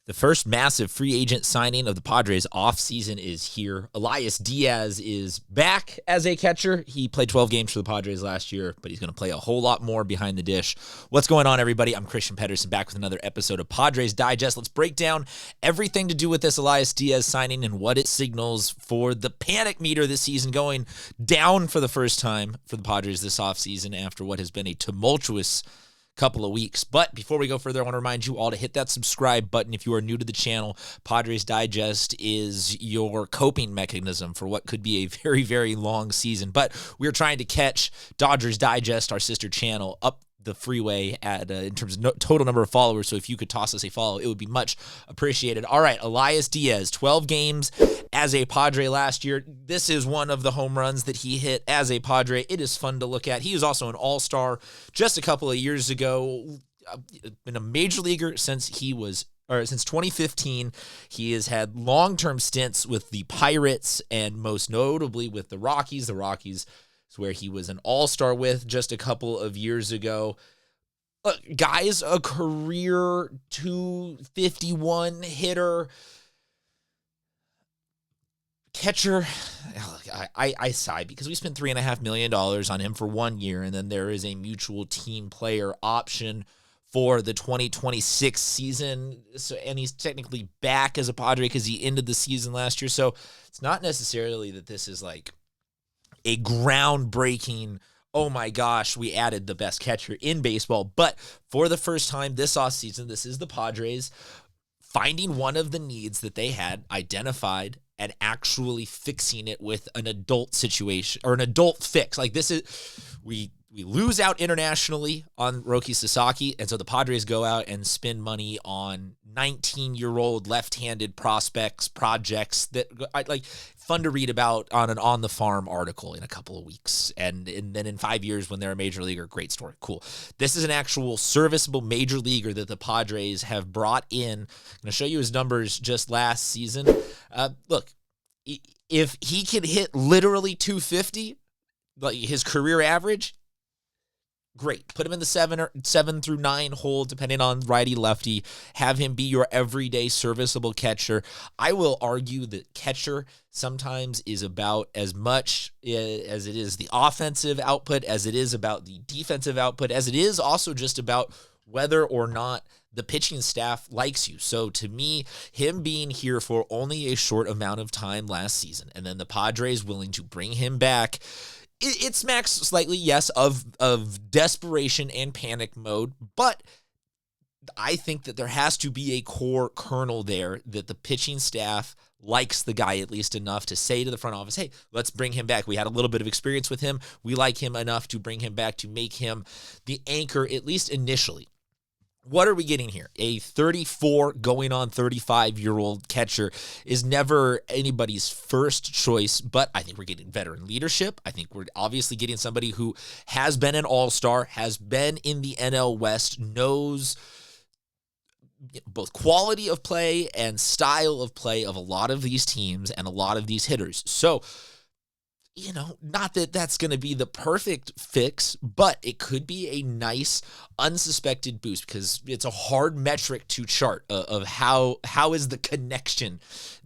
The first massive free agent signing of the Padres offseason is here. Elias Diaz is back as a catcher. He played 12 games for the Padres last year, but he's going to play a whole lot more behind the dish. What's going on, everybody? I'm Christian Pedersen, back with another episode of Padres Digest. Let's break down everything to do with this Elias Diaz signing and what it signals for the panic meter this season, going down for the first time for the Padres this offseason after what has been a tumultuous couple of weeks. But before we go further, I want to remind you all to hit that subscribe button if you are new to the channel. Padres Digest is your coping mechanism for what could be a very, very long season. But we're trying to catch Dodgers Digest, our sister channel, up the freeway at in terms of total number of followers. So if you could toss us a follow, it would be much appreciated. All right, Elias Diaz, 12 games as a Padre last year. This is one of the home runs that he hit as a Padre. It is fun to look at. He was also an all-star just a couple of years ago. Been a major leaguer since 2015. He has had long-term stints with the Pirates and most notably with the Rockies. The Rockies is where he was an all-star with just a couple of years ago. Guy's a career 251 hitter. Catcher, I sigh because we spent $3.5 million on him for 1 year, and then there is a mutual team player option for the 2026 season. So, and he's technically back as a Padre because he ended the season last year. So it's not necessarily that this is like a groundbreaking, oh my gosh, we added the best catcher in baseball. But for the first time this offseason, this is the Padres finding one of the needs that they had identified and actually fixing it with an adult situation or an adult fix. Like this is, we lose out internationally on Roki Sasaki, and so the Padres go out and spend money on 19-year-old left-handed projects that I like, fun to read about on an On the Farm article in a couple of weeks. And then in 5 years when they're a major leaguer, great story. Cool. This is an actual serviceable major leaguer that the Padres have brought in. I'm going to show you his numbers just last season. Look, if he can hit literally 250, like his career average, great. Put him in the 7 through 9 hole, depending on righty lefty. Have him be your everyday serviceable catcher. I will argue that catcher sometimes is about as much as it is the offensive output, as it is about the defensive output, as it is also just about whether or not the pitching staff likes you. So to me, him being here for only a short amount of time last season, and then the Padres willing to bring him back, it smacks slightly, yes, of desperation and panic mode, but I think that there has to be a core kernel there that the pitching staff likes the guy at least enough to say to the front office, hey, let's bring him back. We had a little bit of experience with him. We like him enough to bring him back, to make him the anchor, at least initially. What are we getting here? A 34 going on 35-year-old catcher is never anybody's first choice, but I think we're getting veteran leadership. I think we're obviously getting somebody who has been an all-star, has been in the NL West, knows both quality of play and style of play of a lot of these teams and a lot of these hitters. So, not that that's going to be the perfect fix, but it could be a nice, unsuspected boost because it's a hard metric to chart of how is the connection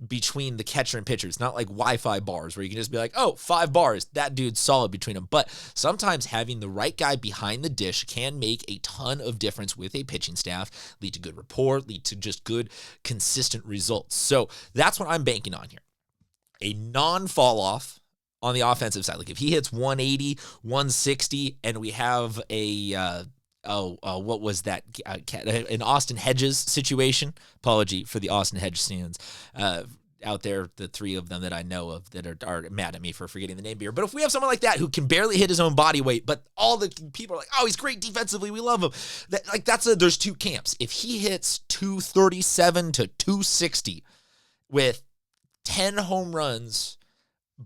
between the catcher and pitcher. It's not like Wi-Fi bars where you can just be like, oh, 5 bars, that dude's solid between them. But sometimes having the right guy behind the dish can make a ton of difference with a pitching staff, lead to good rapport, lead to just good, consistent results. So that's what I'm banking on here. A non-fall off on the offensive side. Like if he hits 180, 160, and we have what was that? An Austin Hedges situation. Apology for the Austin Hedges stands out there, the 3 of them that I know of that are mad at me for forgetting the name here. But if we have someone like that who can barely hit his own body weight, but all the people are like, oh, he's great defensively, we love him. There's 2 camps. If he hits 237 to 260 with 10 home runs,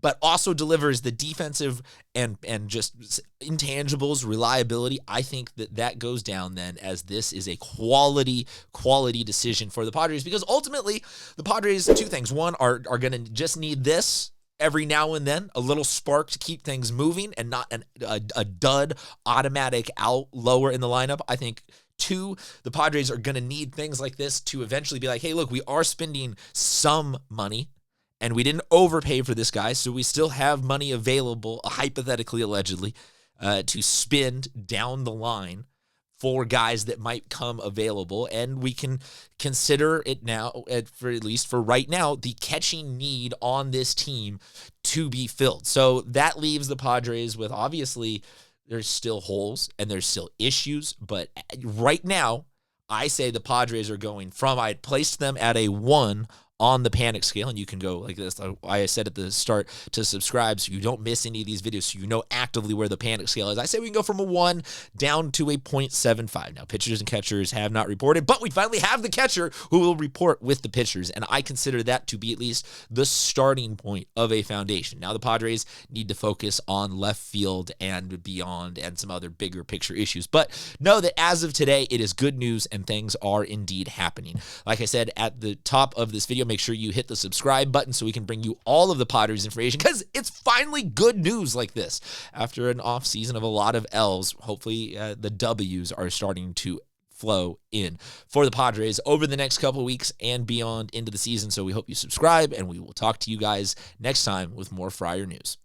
but also delivers the defensive and just intangibles, reliability, I think that goes down then as this is a quality decision for the Padres, because ultimately the Padres, 2 things. One, are going to just need this every now and then, a little spark to keep things moving and not a dud automatic out lower in the lineup. I think Two, the Padres are going to need things like this to eventually be like, hey, look, we are spending some money and we didn't overpay for this guy, so we still have money available, hypothetically, allegedly, to spend down the line for guys that might come available, and we can consider it now, for at least for right now, the catching need on this team to be filled. So that leaves the Padres with, obviously, there's still holes and there's still issues, but right now, I say the Padres are going from, I had placed them at a 1 on the panic scale, and you can go like this. I said at the start to subscribe so you don't miss any of these videos, so you know actively where the panic scale is. I say we can go from a 1 down to a 0.75. Now, pitchers and catchers have not reported, but we finally have the catcher who will report with the pitchers, and I consider that to be at least the starting point of a foundation. Now, the Padres need to focus on left field and beyond and some other bigger picture issues, but know that as of today, it is good news and things are indeed happening. Like I said at the top of this video, make sure you hit the subscribe button so we can bring you all of the Padres information, because it's finally good news like this. After an off season of a lot of L's, hopefully the W's are starting to flow in for the Padres over the next couple of weeks and beyond into the season. So we hope you subscribe, and we will talk to you guys next time with more Friar news.